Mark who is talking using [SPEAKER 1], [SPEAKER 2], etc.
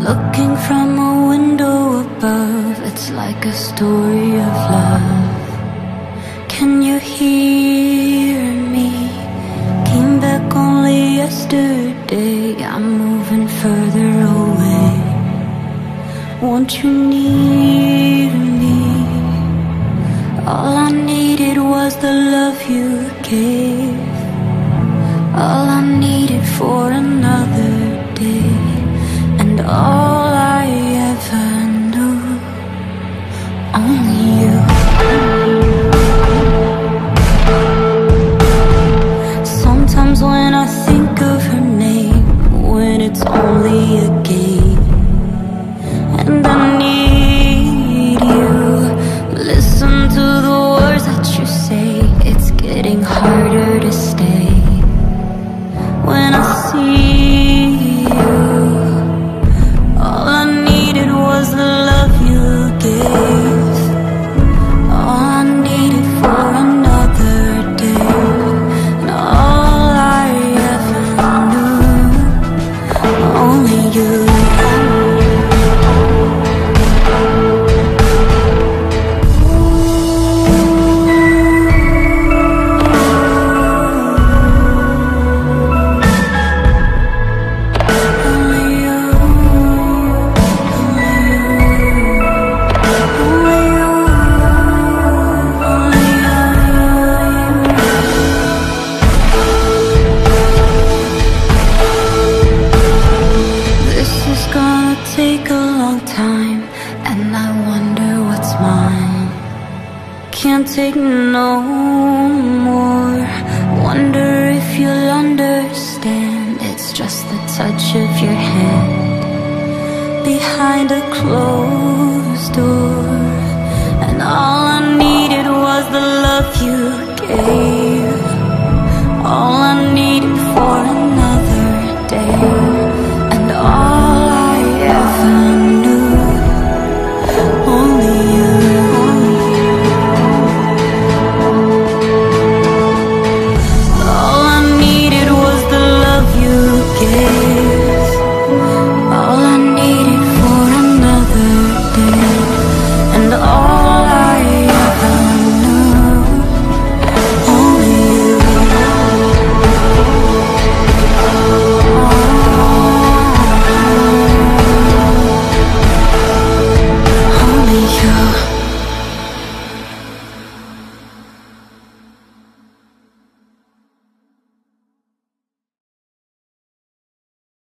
[SPEAKER 1] Looking from a window above, it's like a story of love. Can you hear me? Came back only yesterday. I'm moving further away. Won't you near me? All I needed was the love you gave. All I needed for another day. And all I ever knew, only you. Sometimes when I think of her name, when it's only a game, and I need you, listen to the words that you say. It's getting harder to stay. When I see you, all I needed was the love you gave. All I needed for another day. And all I ever knew, only you. Take a long time, and I wonder what's mine. Can't take no more. Wonder if you'll understand. It's just the touch of your hand behind a closed door. And all I needed was the love you gave.